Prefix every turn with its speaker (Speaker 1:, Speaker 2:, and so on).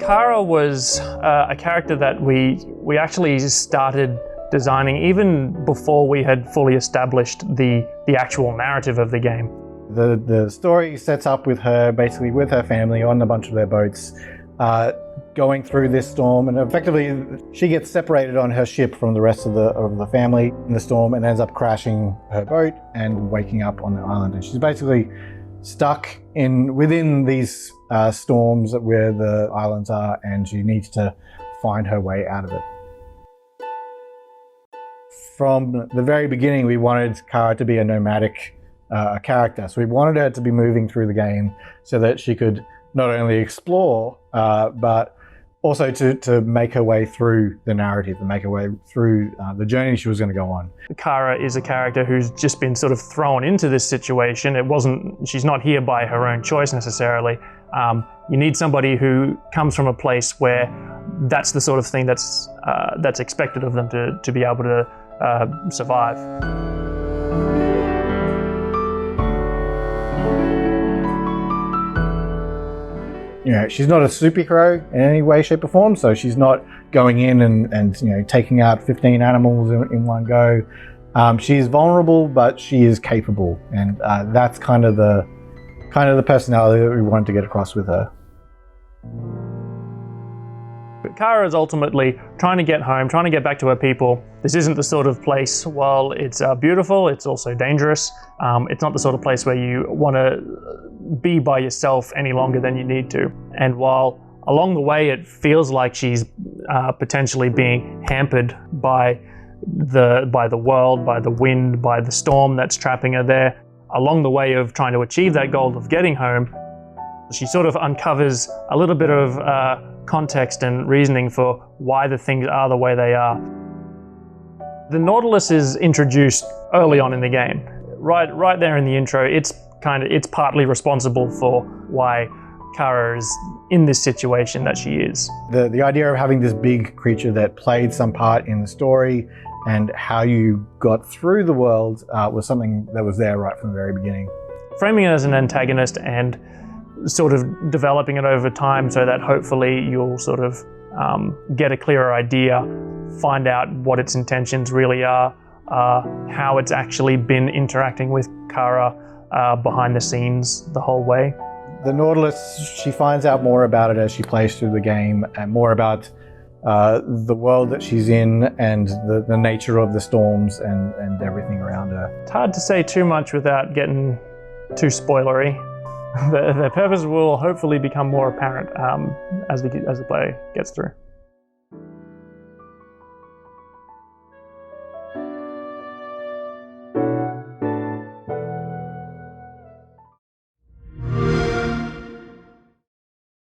Speaker 1: Kara was a character that we actually started designing even before we had fully established the actual narrative of the game.
Speaker 2: The story sets up with her, basically with her family on a bunch of their boats, going through this storm, and effectively she gets separated on her ship from the rest of the family in the storm and ends up crashing her boat and waking up on the island. And she's basically stuck within these storms where the islands are, and she needs to find her way out of it. From the very beginning, we wanted Kara to be a nomadic character. So we wanted her to be moving through the game so that she could not only explore, but also to make her way through the narrative and make her way through the journey she was going to go on.
Speaker 1: Kara is a character who's just been sort of thrown into this situation. She's not here by her own choice necessarily. You need somebody who comes from a place where that's the sort of thing that's expected of them to be able to survive.
Speaker 2: You know, she's not a superhero in any way, shape or form, so she's not going in and you know, taking out 15 animals in one go. She's vulnerable, but she is capable, and that's kind of the personality that we wanted to get across with her.
Speaker 1: But Kara is ultimately trying to get home, trying to get back to her people. This isn't the sort of place, while it's beautiful, it's also dangerous. It's not the sort of place where you want to be by yourself any longer than you need to. And while along the way it feels like she's potentially being hampered by the world, by the wind, by the storm that's trapping her there, along the way of trying to achieve that goal of getting home, she sort of uncovers a little bit of context and reasoning for why the things are the way they are. The Nautilus is introduced early on in the game. Right there in the intro, it's partly responsible for why Kara is in this situation that she is.
Speaker 2: The idea of having this big creature that played some part in the story and how you got through the world was something that was there right from the very beginning.
Speaker 1: Framing it as an antagonist and sort of developing it over time so that hopefully you'll sort of get a clearer idea, find out what its intentions really are, how it's actually been interacting with Kara behind the scenes the whole way.
Speaker 2: The Nautilus, she finds out more about it as she plays through the game, and more about the world that she's in and the nature of the storms and everything around her.
Speaker 1: It's hard to say too much without getting too spoilery. Their purpose will hopefully become more apparent as the player gets through.